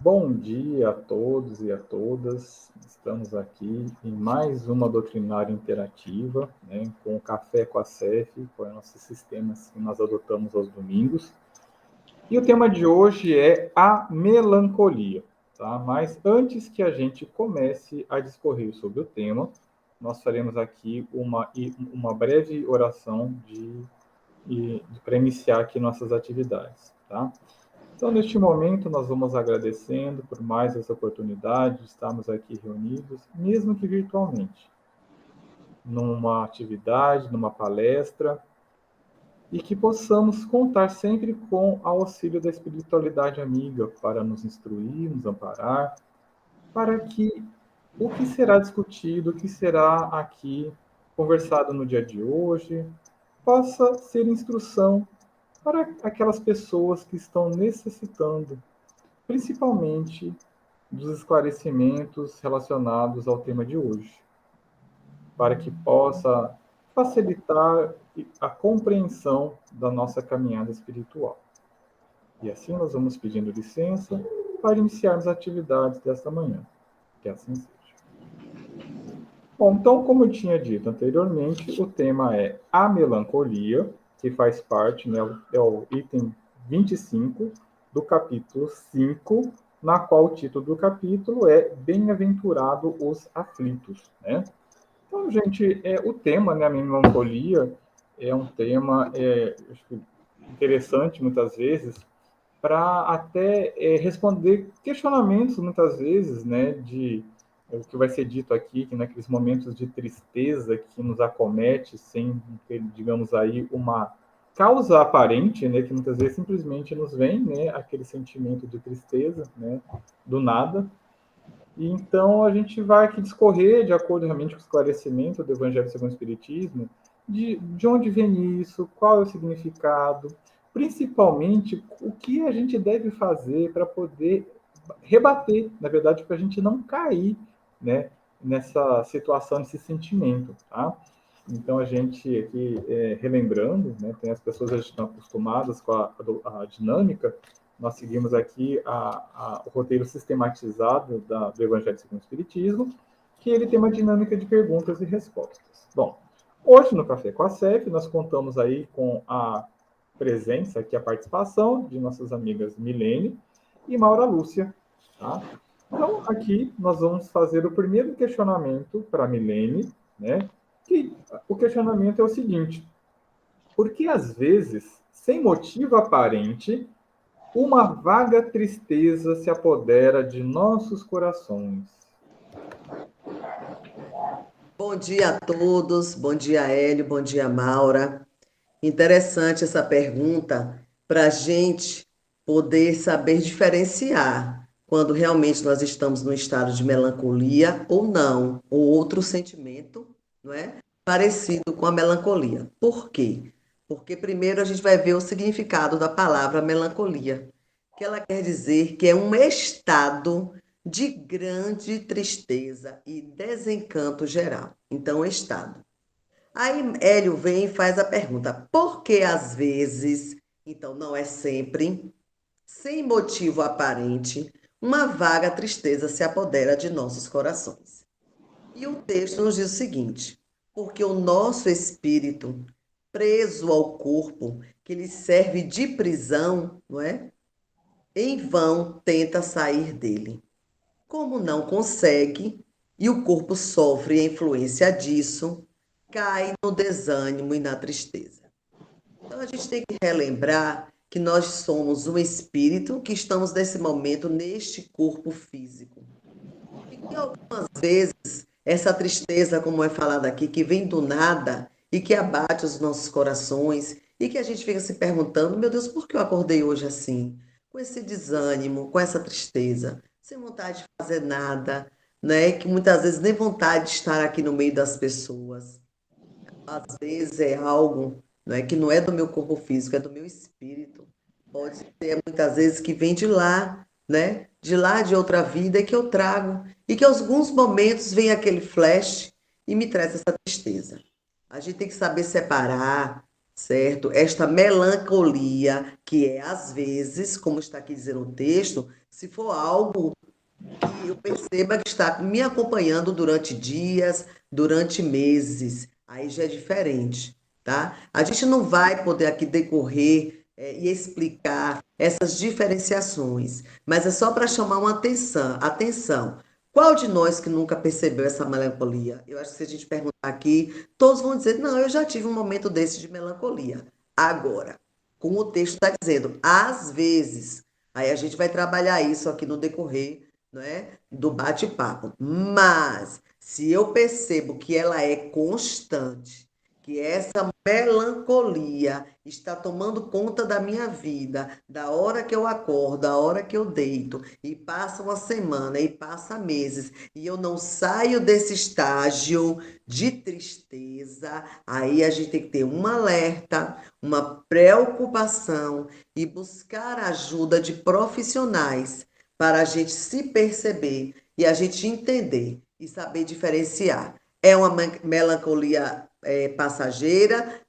Bom dia a todos e a todas. Estamos aqui em mais uma doutrinária interativa, né, com o Café com a CEF, que é o nosso sistema que nós adotamos aos domingos. E o tema de hoje é a melancolia. Tá? Mas antes que a gente comece a discorrer sobre o tema, nós faremos aqui uma breve oração para iniciar aqui nossas atividades. Tá? Então, neste momento, nós vamos agradecendo por mais essa oportunidade de estarmos aqui reunidos, mesmo que virtualmente, numa atividade, numa palestra, e que possamos contar sempre com o auxílio da espiritualidade amiga para nos instruir, nos amparar, para que o que será discutido, o que será aqui conversado no dia de hoje, possa ser instrução para aquelas pessoas que estão necessitando, principalmente dos esclarecimentos relacionados ao tema de hoje, para que possa facilitar a compreensão da nossa caminhada espiritual. E assim nós vamos pedindo licença para iniciarmos as atividades desta manhã. Que assim seja. Bom, então, como eu tinha dito anteriormente, o tema é a melancolia, que faz parte, né, é o item 25 do capítulo 5, na qual o título do capítulo é Bem-aventurado os aflitos, né? Então, gente, o tema, né, a melancolia, é um tema acho que interessante muitas vezes para até responder questionamentos muitas vezes, né, de o que vai ser dito aqui, que naqueles momentos de tristeza que nos acomete sem ter, digamos aí, uma causa aparente, né, que muitas vezes simplesmente nos vem, né, aquele sentimento de tristeza, né, do nada. E então a gente vai aqui discorrer, de acordo realmente com o esclarecimento do Evangelho segundo o Espiritismo, de onde vem isso, qual é o significado, principalmente o que a gente deve fazer para poder rebater, na verdade, para a gente não cair, né, nessa situação, nesse sentimento, tá? Então a gente aqui, relembrando, né, tem as pessoas já estão acostumadas com a dinâmica, nós seguimos aqui o roteiro sistematizado do Evangelho segundo o Espiritismo, que ele tem uma dinâmica de perguntas e respostas. Bom, hoje no Café com a CEF, nós contamos aí com a presença, aqui a participação de nossas amigas Milene e Maura Lúcia. Tá? Então, aqui nós vamos fazer o primeiro questionamento para a Milene, né? Que o questionamento é o seguinte: por que às vezes, sem motivo aparente, uma vaga tristeza se apodera de nossos corações? Bom dia a todos, bom dia Hélio, bom dia Maura. Interessante essa pergunta para a gente poder saber diferenciar quando realmente nós estamos num estado de melancolia ou não, ou outro sentimento, não é? Parecido com a melancolia. Por quê? Porque primeiro a gente vai ver o significado da palavra melancolia, que ela quer dizer que é um estado de grande tristeza e desencanto geral. Então, estado. Aí Hélio vem e faz a pergunta: por que às vezes, então não é sempre, sem motivo aparente, uma vaga tristeza se apodera de nossos corações? E o texto nos diz o seguinte: porque o nosso espírito, preso ao corpo, que lhe serve de prisão, não é? Em vão tenta sair dele. Como não consegue, e o corpo sofre a influência disso, cai no desânimo e na tristeza. Então a gente tem que relembrar que nós somos um espírito que estamos nesse momento neste corpo físico. E que algumas vezes essa tristeza, como é falado aqui, que vem do nada e que abate os nossos corações e que a gente fica se perguntando, meu Deus, por que eu acordei hoje assim? Com esse desânimo, com essa tristeza, sem vontade de fazer nada, né? Que muitas vezes nem vontade de estar aqui no meio das pessoas. Às vezes é algo, não é que não é do meu corpo físico, é do meu espírito. Pode ser muitas vezes que vem de lá, né? De lá de outra vida que eu trago e que em alguns momentos vem aquele flash e me traz essa tristeza. A gente tem que saber separar, certo? Esta melancolia, que é às vezes, como está aqui dizendo o texto, se for algo que eu perceba que está me acompanhando durante dias, durante meses, aí já é diferente, tá? A gente não vai poder aqui decorrer e explicar essas diferenciações, mas é só para chamar uma atenção. Atenção. Qual de nós que nunca percebeu essa melancolia? Eu acho que se a gente perguntar aqui, todos vão dizer, não, eu já tive um momento desse de melancolia. Agora, como o texto está dizendo, às vezes, aí a gente vai trabalhar isso aqui no decorrer, não é, do bate-papo. Mas se eu percebo que ela é constante, que essa melancolia está tomando conta da minha vida, da hora que eu acordo, da hora que eu deito, e passa uma semana, e passa meses, e eu não saio desse estágio de tristeza, aí a gente tem que ter um alerta, uma preocupação e buscar ajuda de profissionais para a gente se perceber e a gente entender e saber diferenciar. É uma melancolia passageira,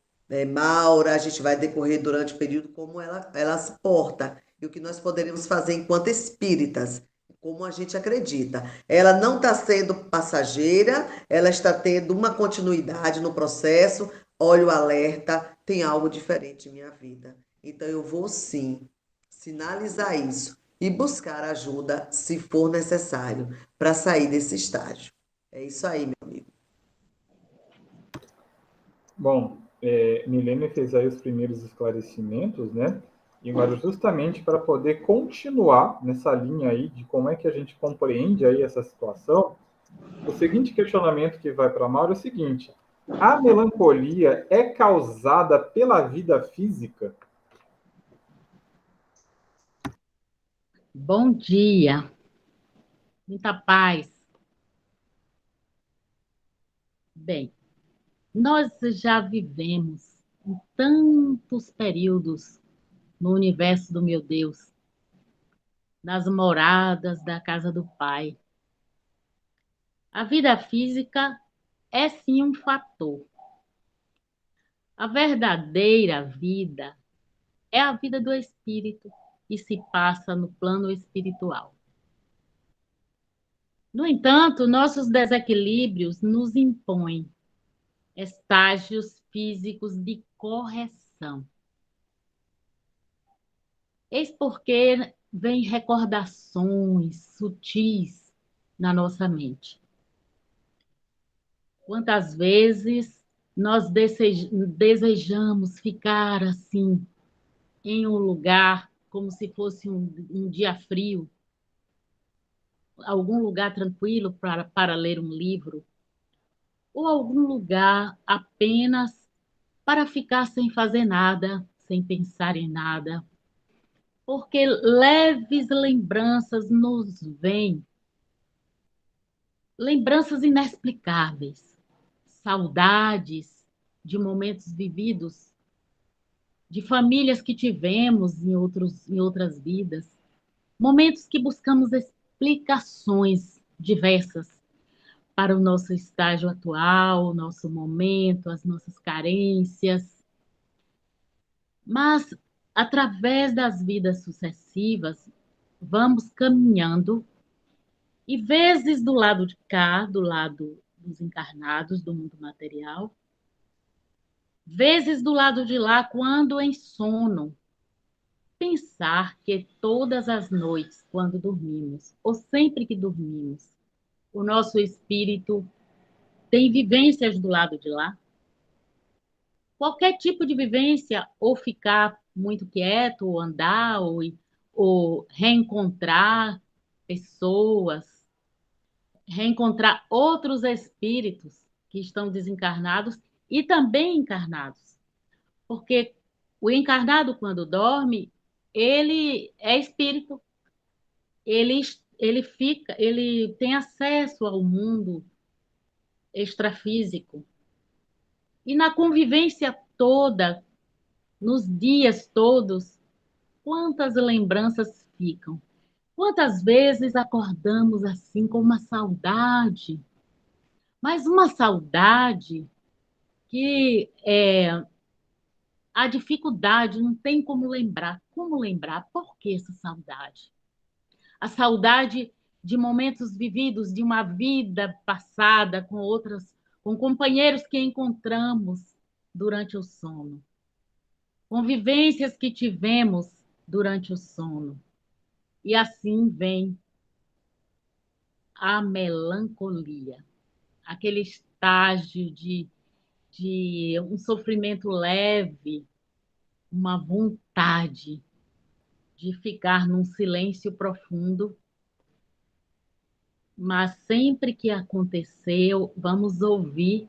Maura, a gente vai decorrer durante o período como ela se porta e o que nós poderíamos fazer enquanto espíritas, como a gente acredita. Ela não está sendo passageira, ela está tendo uma continuidade no processo. Olha o alerta, tem algo diferente em minha vida. Então eu vou sim sinalizar isso e buscar ajuda se for necessário para sair desse estágio. É isso aí, meu amigo. Bom, Milene fez aí os primeiros esclarecimentos, né? E agora, justamente para poder continuar nessa linha aí de como é que a gente compreende aí essa situação, o seguinte questionamento que vai para a Mauro é o seguinte: a melancolia é causada pela vida física? Bom dia, muita paz. Bem, nós já vivemos em tantos períodos no universo do meu Deus, nas moradas da casa do Pai. A vida física é sim um fator. A verdadeira vida é a vida do espírito e se passa no plano espiritual. No entanto, nossos desequilíbrios nos impõem estágios físicos de correção. Eis porque vem recordações sutis na nossa mente. Quantas vezes nós desejamos ficar assim, em um lugar, como se fosse um dia frio, algum lugar tranquilo para ler um livro, ou algum lugar apenas para ficar sem fazer nada, sem pensar em nada, porque leves lembranças nos vêm, lembranças inexplicáveis, saudades de momentos vividos, de famílias que tivemos em outras vidas, momentos que buscamos explicações diversas para o nosso estágio atual, o nosso momento, as nossas carências. Mas, através das vidas sucessivas, vamos caminhando e vezes do lado de cá, do lado dos encarnados, do mundo material, vezes do lado de lá, quando em sono, pensar que todas as noites, quando dormimos, ou sempre que dormimos, o nosso espírito tem vivências do lado de lá. Qualquer tipo de vivência, ou ficar muito quieto, ou andar, ou reencontrar pessoas, reencontrar outros espíritos que estão desencarnados e também encarnados. Porque o encarnado, quando dorme, ele é espírito, ele, ele tem acesso ao mundo extrafísico. E na convivência toda, nos dias todos, quantas lembranças ficam? Quantas vezes acordamos assim com uma saudade, mas uma saudade que A dificuldade não tem como lembrar. Como lembrar? Por que essa saudade? A saudade de momentos vividos, de uma vida passada com outras, com companheiros que encontramos durante o sono, convivências que tivemos durante o sono. E assim vem a melancolia, aquele estágio de um sofrimento leve, uma vontade de ficar num silêncio profundo, mas sempre que aconteceu, vamos ouvir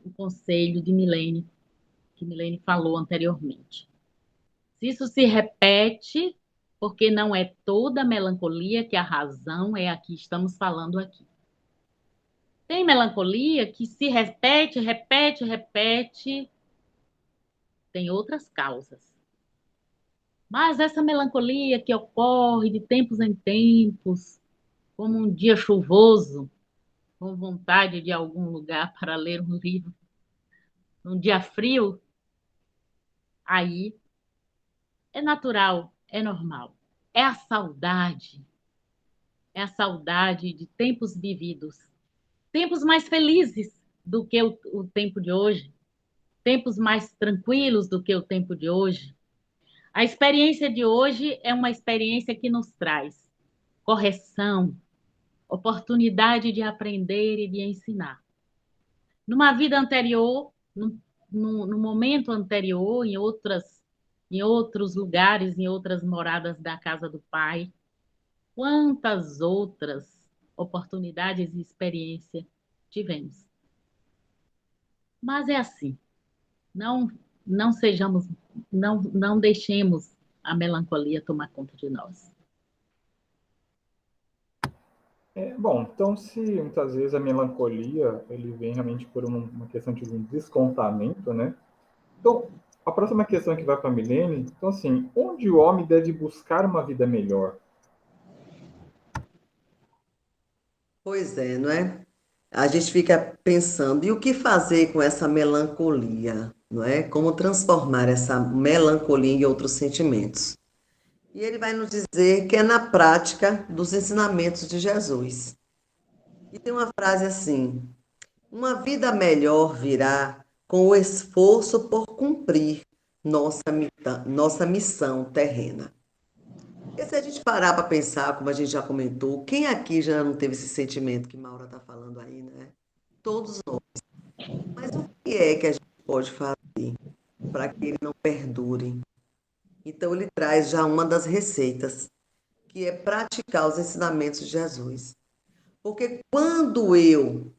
o conselho de Milene, que Milene falou anteriormente. Se isso se repete, porque não é toda melancolia que a razão é a que estamos falando aqui. Tem melancolia que se repete, repete, repete, tem outras causas. Mas essa melancolia que ocorre de tempos em tempos, como um dia chuvoso, com vontade de algum lugar para ler um livro, um dia frio, aí é natural, é normal. É a saudade. É a saudade de tempos vividos. Tempos mais felizes do que o tempo de hoje. Tempos mais tranquilos do que o tempo de hoje. A experiência de hoje é uma experiência que nos traz correção, oportunidade de aprender e de ensinar. Numa vida anterior, no momento anterior, em outros lugares, em outras moradas da casa do Pai, quantas outras oportunidades e experiência tivemos. Mas é assim, não não sejamos, não deixemos a melancolia tomar conta de nós. Bom, então se muitas vezes a melancolia ele vem realmente por uma questão de um descontamento, né? Então, a próxima questão que vai para a Milene, então assim, onde o homem deve buscar uma vida melhor? Pois é, não é? A gente fica pensando, e o que fazer com essa melancolia, não é? Como transformar essa melancolia em outros sentimentos? E ele vai nos dizer que é na prática dos ensinamentos de Jesus. E tem uma frase assim: uma vida melhor virá com o esforço por cumprir nossa missão terrena. E se a gente parar para pensar, como a gente já comentou, quem aqui já não teve esse sentimento que Maura está falando aí, né? Todos nós. Mas o que é que a gente pode fazer para que ele não perdure? Então, ele traz já uma das receitas, que é praticar os ensinamentos de Jesus. Porque quando eu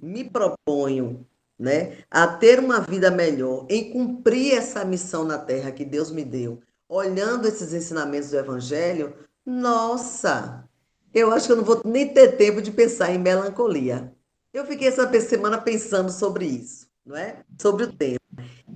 me proponho, né, a ter uma vida melhor, em cumprir essa missão na terra que Deus me deu, olhando esses ensinamentos do Evangelho, nossa, eu acho que eu não vou nem ter tempo de pensar em melancolia. Eu fiquei essa semana pensando sobre isso, não é? Sobre o tema.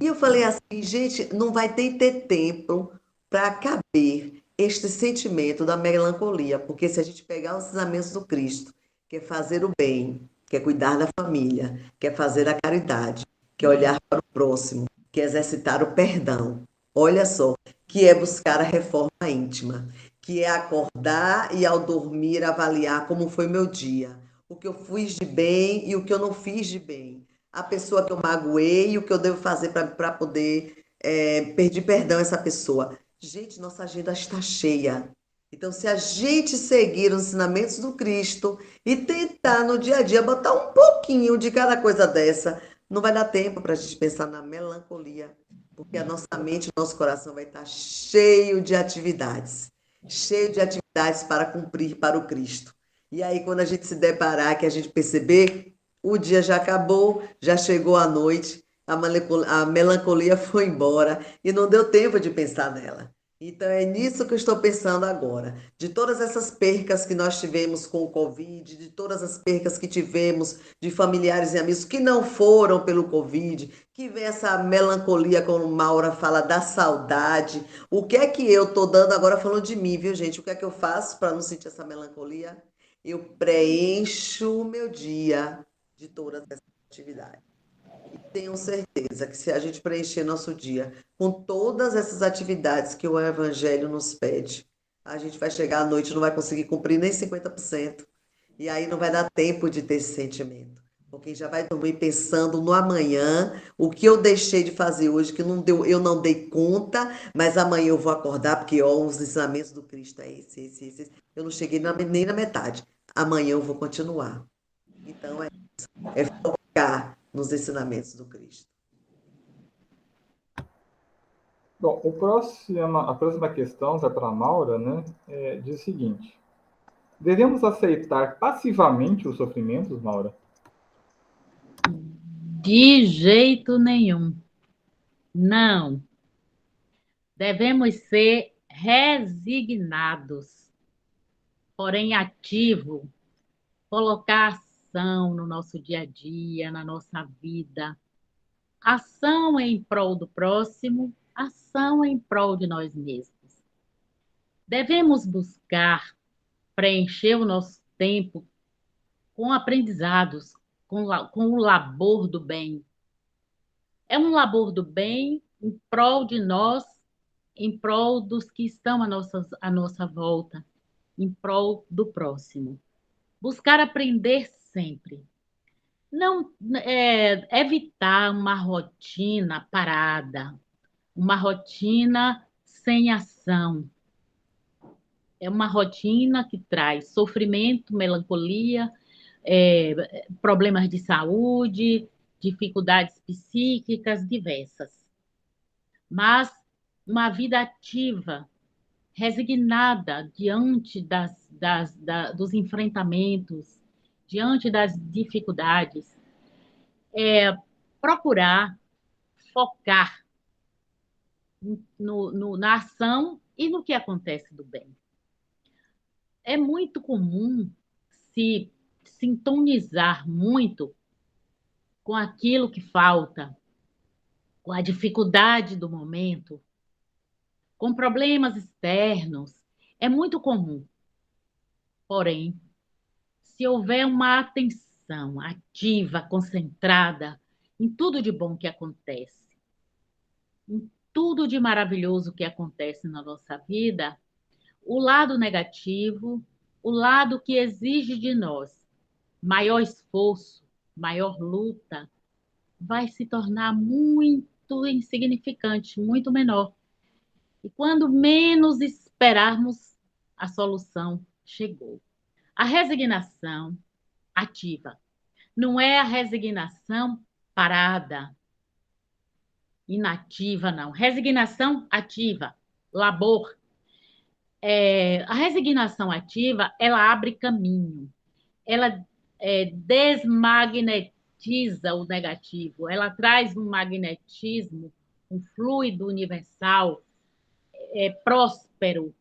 E eu falei assim, gente, não vai ter tempo para caber este sentimento da melancolia, porque se a gente pegar os ensinamentos do Cristo, que é fazer o bem, quer cuidar da família, quer fazer a caridade, quer olhar para o próximo, quer exercitar o perdão. Olha só, que é buscar a reforma íntima, que é acordar e ao dormir avaliar como foi meu dia, o que eu fiz de bem e o que eu não fiz de bem, a pessoa que eu magoei e o que eu devo fazer para poder pedir perdão a essa pessoa. Gente, nossa agenda está cheia. Então, se a gente seguir os ensinamentos do Cristo e tentar no dia a dia botar um pouquinho de cada coisa dessa, não vai dar tempo para a gente pensar na melancolia, porque a nossa mente, o nosso coração vai estar cheio de atividades para cumprir para o Cristo. E aí, quando a gente se deparar, que a gente perceber, o dia já acabou, já chegou a noite, a melancolia foi embora e não deu tempo de pensar nela. Então é nisso que eu estou pensando agora, de todas essas percas que nós tivemos com o Covid, de todas as percas que tivemos de familiares e amigos que não foram pelo Covid, que vem essa melancolia, como Maura fala, da saudade. O que é que eu estou dando agora falando de mim, viu, gente? O que é que eu faço para não sentir essa melancolia? Eu preencho o meu dia de todas essas atividades. Tenho certeza que se a gente preencher nosso dia com todas essas atividades que o Evangelho nos pede, a gente vai chegar à noite e não vai conseguir cumprir nem 50%. E aí não vai dar tempo de ter esse sentimento. Porque já vai dormir pensando no amanhã, o que eu deixei de fazer hoje, que não deu, eu não dei conta, mas amanhã eu vou acordar, porque ó, os ensinamentos do Cristo é esse. Eu não cheguei nem na metade. Amanhã eu vou continuar. Então é focar nos ensinamentos do Cristo. Bom, a próxima questão, já para a Maura, né, diz o seguinte: devemos aceitar passivamente os sofrimentos, Maura? De jeito nenhum. Não. Devemos ser resignados, porém ativo, colocar ação no nosso dia a dia, na nossa vida. Ação em prol do próximo, ação em prol de nós mesmos. Devemos buscar preencher o nosso tempo com aprendizados, com o labor do bem. É um labor do bem em prol de nós, em prol dos que estão à nossa volta, em prol do próximo. Buscar aprender sempre. Não evitar uma rotina parada, uma rotina sem ação. É uma rotina que traz sofrimento, melancolia, problemas de saúde, dificuldades psíquicas diversas. Mas uma vida ativa, resignada diante dos enfrentamentos, diante das dificuldades, procurar focar na ação e no que acontece do bem. É muito comum se sintonizar muito com aquilo que falta, com a dificuldade do momento, com problemas externos. É muito comum. Porém, se houver uma atenção ativa, concentrada em tudo de bom que acontece, em tudo de maravilhoso que acontece na nossa vida, o lado negativo, o lado que exige de nós maior esforço, maior luta, vai se tornar muito insignificante, muito menor. E quando menos esperarmos, a solução chegou. A resignação ativa não é a resignação parada, inativa, não. Resignação ativa, labor. A resignação ativa, ela abre caminho, ela desmagnetiza o negativo, ela traz um magnetismo, um fluido universal próspero,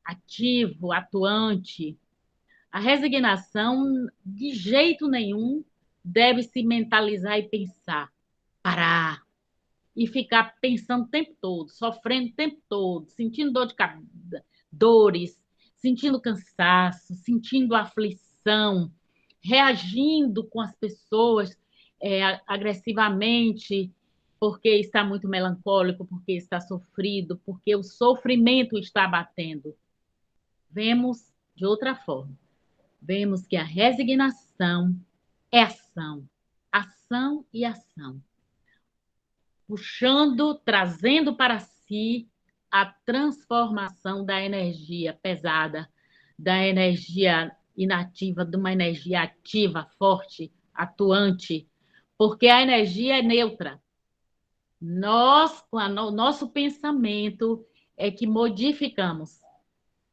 ativo, atuante. A resignação, de jeito nenhum, deve se mentalizar e pensar, parar, e ficar pensando o tempo todo, sofrendo o tempo todo, sentindo dor de cabeça, dores, sentindo cansaço, sentindo aflição, reagindo com as pessoas agressivamente, porque está muito melancólico, porque está sofrido, porque o sofrimento está batendo. Vemos de outra forma. Vemos que a resignação é ação, ação e ação, puxando, trazendo para si a transformação da energia pesada, da energia inativa, de uma energia ativa, forte, atuante, porque a energia é neutra. Nós, com o nosso pensamento, é que modificamos,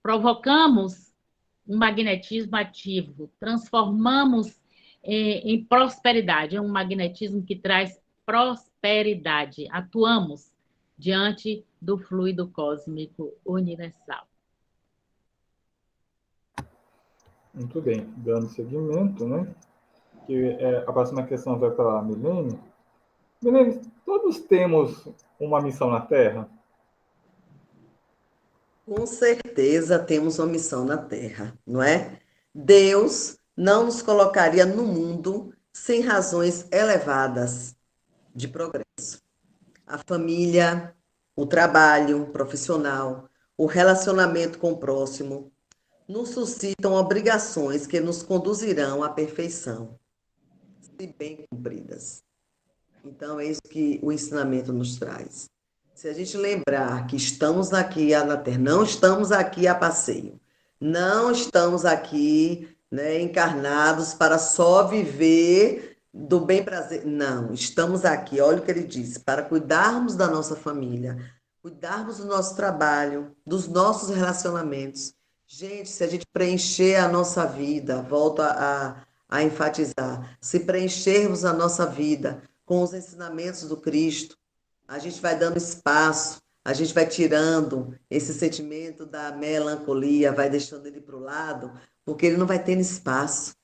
provocamos um magnetismo ativo, transformamos em prosperidade, é um magnetismo que traz prosperidade, atuamos diante do fluido cósmico universal. Muito bem, dando seguimento, né? Que a próxima questão vai para a Milene. Milene, todos temos uma missão na Terra? Com certeza temos uma missão na Terra, não é? Deus não nos colocaria no mundo sem razões elevadas. de progresso. A família, o trabalho profissional, o relacionamento com o próximo, nos suscitam obrigações que nos conduzirão à perfeição, se bem cumpridas. Então, é isso que o ensinamento nos traz. Se a gente lembrar que estamos aqui na Terra, não estamos aqui a passeio, não estamos aqui, né, encarnados para só viver do bem prazer. Não, estamos aqui, olha o que ele disse, para cuidarmos da nossa família, cuidarmos do nosso trabalho, dos nossos relacionamentos. Gente, se a gente preencher a nossa vida, volto a enfatizar, se preenchermos a nossa vida com os ensinamentos do Cristo, a gente vai dando espaço, a gente vai tirando esse sentimento da melancolia, vai deixando ele para o lado, porque ele não vai tendo espaço.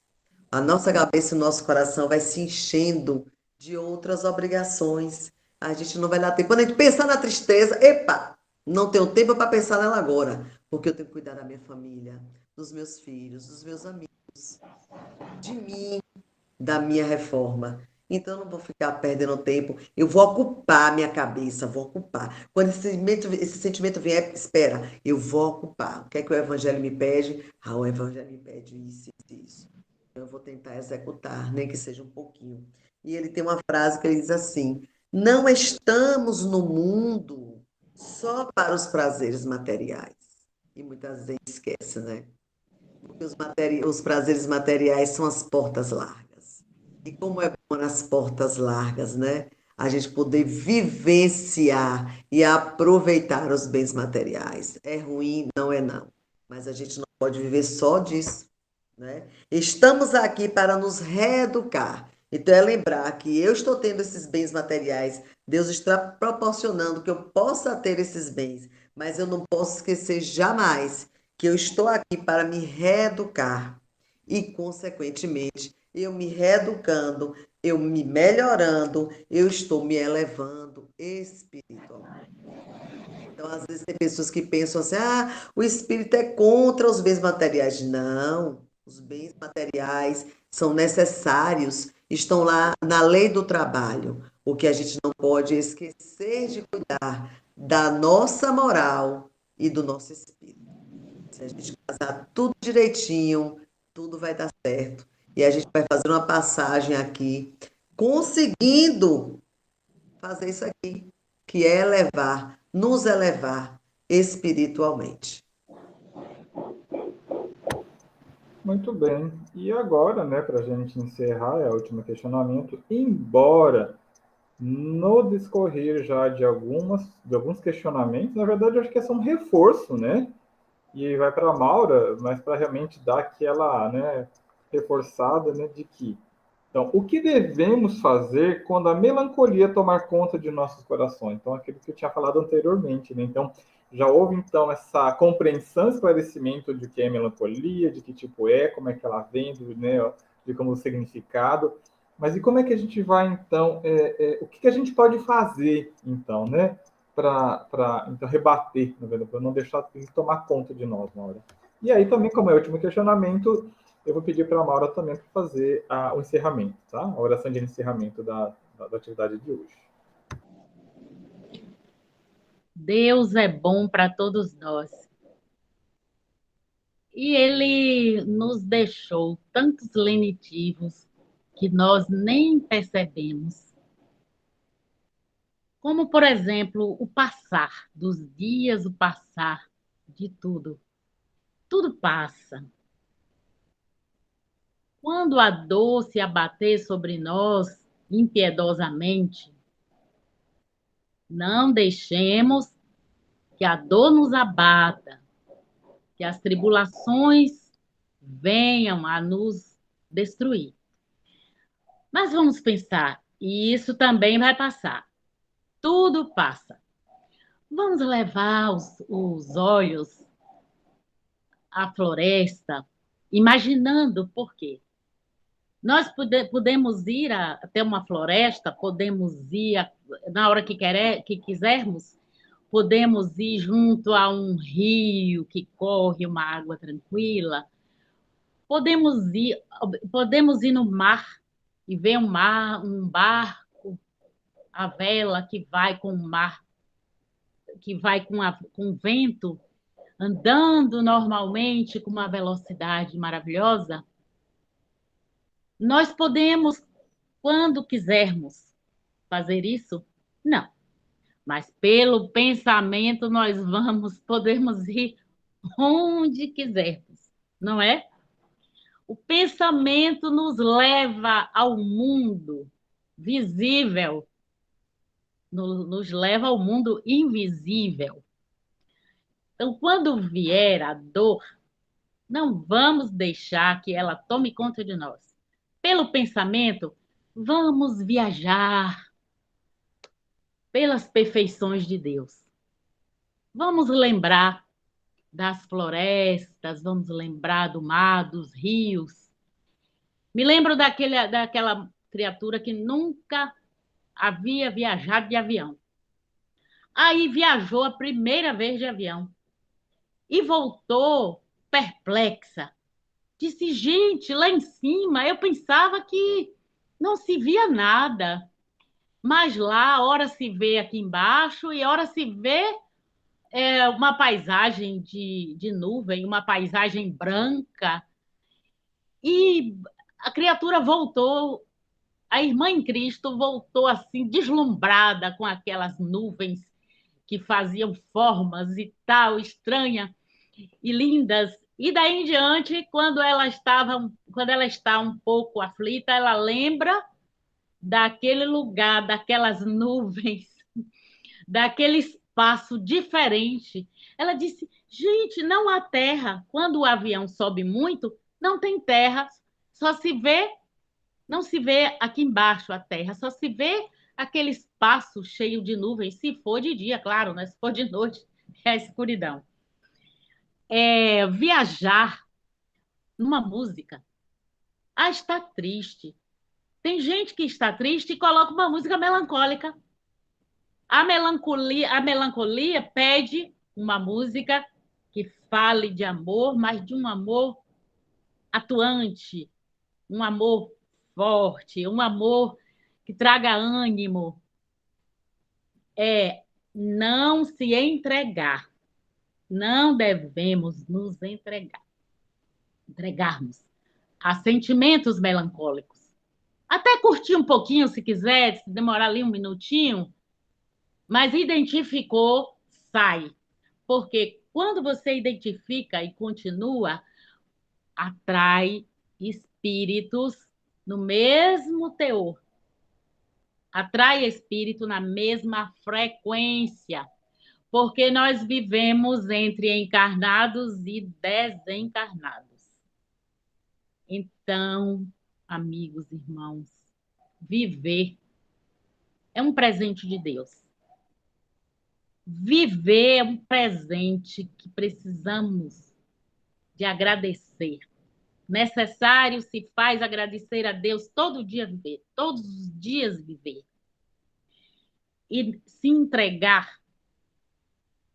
A nossa cabeça e o nosso coração vai se enchendo de outras obrigações. A gente não vai dar tempo. Quando a gente pensar na tristeza, epa, não tenho tempo para pensar nela agora, porque eu tenho que cuidar da minha família, dos meus filhos, dos meus amigos, de mim, da minha reforma. Então, eu não vou ficar perdendo tempo. Eu vou ocupar a minha cabeça, vou ocupar. Quando esse sentimento vier, espera, eu vou ocupar. O que é que o Evangelho me pede? Ah, o Evangelho me pede isso, isso, isso. Então, eu vou tentar executar, nem que seja um pouquinho. E ele tem uma frase que ele diz assim: não estamos no mundo só para os prazeres materiais. E muitas vezes esquece, né? Porque os prazeres materiais são as portas largas. E como é bom nas portas largas, né? A gente poder vivenciar e aproveitar os bens materiais. É ruim? Não é não. Mas a gente não pode viver só disso, né? Estamos aqui para nos reeducar. Então é lembrar que eu estou tendo esses bens materiais, Deus está proporcionando que eu possa ter esses bens, mas eu não posso esquecer jamais que eu estou aqui para me reeducar e, consequentemente, eu me reeducando, eu me melhorando, eu estou me elevando espiritualmente. Então, às vezes, tem pessoas que pensam assim: ah, o espírito é contra os bens materiais. Não, os bens materiais são necessários, estão lá na lei do trabalho. O que a gente não pode é esquecer de cuidar da nossa moral e do nosso espírito. Se a gente casar tudo direitinho, tudo vai dar certo. E a gente vai fazer uma passagem aqui, conseguindo fazer isso aqui, que é elevar, nos elevar espiritualmente. Muito bem. E agora, né, para a gente encerrar, é o último questionamento. Embora no discorrer já de alguns questionamentos, na verdade, eu acho que é só um reforço, né? E vai para a Maura, mas para realmente dar aquela, né, reforçada, né, de que então, o que devemos fazer quando a melancolia tomar conta de nossos corações? Então, aquilo que eu tinha falado anteriormente, né? Então, já houve, então, essa compreensão, esclarecimento de que é melancolia, de que tipo é, como é que ela vem, né, de como o significado. Mas e como é que a gente vai, então, o que, que a gente pode fazer, então, né, para então, rebater, na verdade, para não deixar ele tomar conta de nós na hora. E aí também, como é o último questionamento, eu vou pedir para a Maura também para fazer o encerramento, tá? A oração de encerramento da atividade de hoje. Deus é bom para todos nós. E Ele nos deixou tantos lenitivos que nós nem percebemos. Como, por exemplo, o passar dos dias, o passar de tudo. Tudo passa. Quando a dor se abater sobre nós impiedosamente, não deixemos que a dor nos abata, que as tribulações venham a nos destruir. Mas vamos pensar, e isso também vai passar. Tudo passa. Vamos levar os olhos à floresta, imaginando por quê. Nós podemos ir até uma floresta, podemos ir na hora que quisermos, podemos ir junto a um rio que corre uma água tranquila, podemos ir no mar e ver um barco, a vela que vai com o mar, que vai com o vento, andando normalmente com uma velocidade maravilhosa, nós podemos, quando quisermos fazer isso? Não. Mas pelo pensamento nós podemos ir onde quisermos, não é? O pensamento nos leva ao mundo visível, nos leva ao mundo invisível. Então, quando vier a dor, não vamos deixar que ela tome conta de nós. Pelo pensamento, vamos viajar pelas perfeições de Deus. Vamos lembrar das florestas, vamos lembrar do mar, dos rios. Me lembro daquela criatura que nunca havia viajado de avião. Aí viajou a primeira vez de avião e voltou perplexa. Disse, gente, lá em cima eu pensava que não se via nada, mas lá, ora se vê aqui embaixo e ora se vê uma paisagem de nuvem, uma paisagem branca. E a criatura voltou, a irmã em Cristo voltou assim, deslumbrada com aquelas nuvens que faziam formas e tal, estranha e lindas. E daí em diante, quando ela está um pouco aflita, ela lembra daquele lugar, daquelas nuvens, daquele espaço diferente. Ela disse: gente, não há terra. Quando o avião sobe muito, não tem terra, só se vê, não se vê aqui embaixo a terra, só se vê aquele espaço cheio de nuvens, se for de dia, claro, né? Se for de noite, é a escuridão. Viajar numa música. Ah, está triste. Tem gente que está triste e coloca uma música melancólica. A melancolia pede uma música que fale de amor, mas de um amor atuante, um amor forte, um amor que traga ânimo. Não se entregar. Não devemos nos entregarmos a sentimentos melancólicos. Até curtir um pouquinho, se quiser, se demorar ali um minutinho, mas identificou, sai. Porque quando você identifica e continua, atrai espíritos no mesmo teor. Atrai espírito na mesma frequência. Porque nós vivemos entre encarnados e desencarnados. Então, amigos, irmãos, viver é um presente de Deus. Viver é um presente que precisamos de agradecer. Necessário se faz agradecer a Deus todo dia viver, todos os dias viver. E se entregar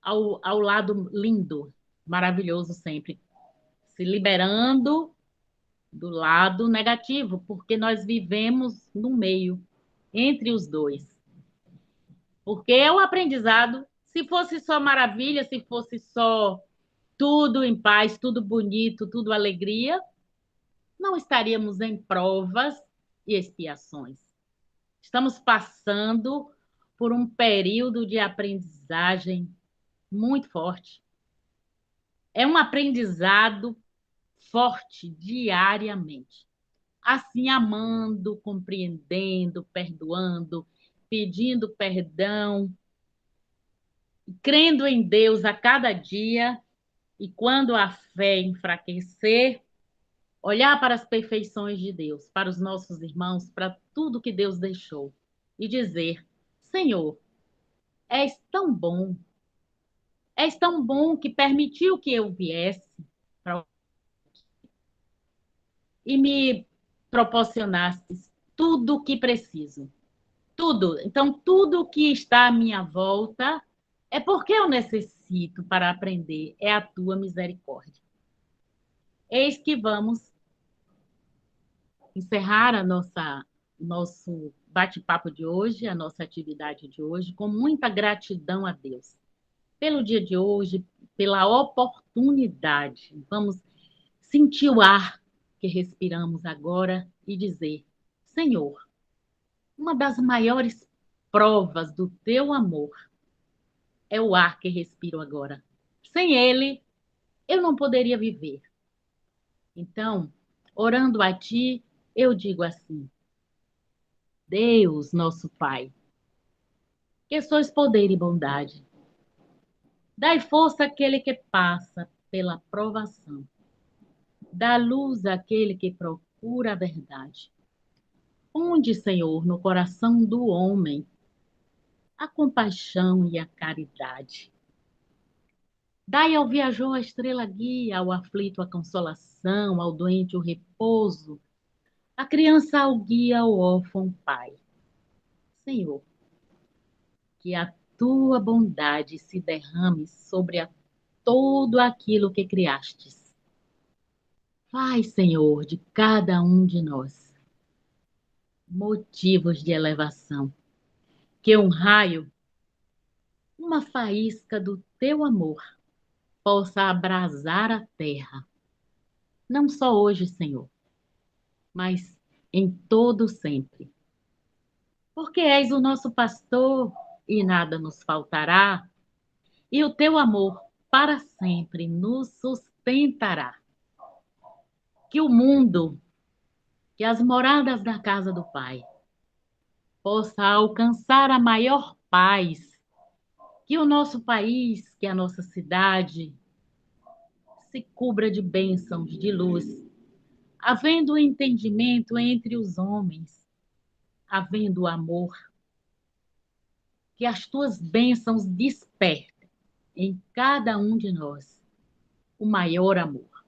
ao lado lindo, maravilhoso sempre. Se liberando do lado negativo, porque nós vivemos no meio, entre os dois. Porque é um aprendizado. Se fosse só maravilha, se fosse só tudo em paz, tudo bonito, tudo alegria, não estaríamos em provas e expiações. Estamos passando por um período de aprendizagem muito forte. É um aprendizado forte diariamente. Assim, amando, compreendendo, perdoando, pedindo perdão, crendo em Deus a cada dia, e quando a fé enfraquecer, olhar para as perfeições de Deus, para os nossos irmãos, para tudo que Deus deixou, e dizer: Senhor, és tão bom que permitiu que eu viesse e me proporcionaste tudo o que preciso. Tudo. Então, tudo que está à minha volta é porque eu necessito para aprender. É a tua misericórdia. Eis que vamos encerrar nosso bate-papo de hoje, a nossa atividade de hoje, com muita gratidão a Deus pelo dia de hoje, pela oportunidade. Vamos sentir o ar que respiramos agora e dizer: Senhor, uma das maiores provas do teu amor é o ar que respiro agora. Sem ele, eu não poderia viver. Então, orando a ti, eu digo assim: Deus, nosso Pai, que sois poder e bondade, dai força àquele que passa pela provação, dá luz àquele que procura a verdade. Onde, Senhor, no coração do homem, a compaixão e a caridade. Dai ao viajor a estrela guia, ao aflito a consolação, ao doente o repouso, à criança ao guia, ao órfão pai. Senhor, que a tua bondade se derrame sobre todo aquilo que criastes. Faz, Senhor, de cada um de nós motivos de elevação, que um raio, uma faísca do teu amor possa abrasar a terra, não só hoje, Senhor, mas em todo sempre. Porque és o nosso pastor e nada nos faltará, e o teu amor para sempre nos sustentará. Que o mundo, que as moradas da casa do Pai, possa alcançar a maior paz, que o nosso país, que a nossa cidade se cubra de bênçãos, de luz, havendo entendimento entre os homens, havendo amor, que as tuas bênçãos despertem em cada um de nós o maior amor.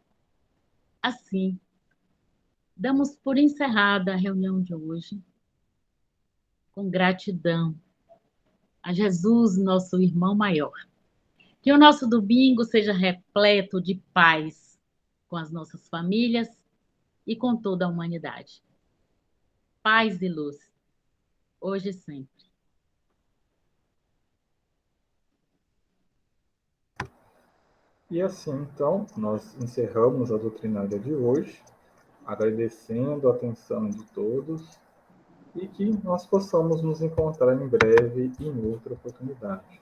Assim, damos por encerrada a reunião de hoje, com gratidão a Jesus, nosso irmão maior. Que o nosso domingo seja repleto de paz com as nossas famílias e com toda a humanidade. Paz e luz, hoje e sempre. E assim, então, nós encerramos a doutrinária de hoje, agradecendo a atenção de todos e que nós possamos nos encontrar em breve em outra oportunidade.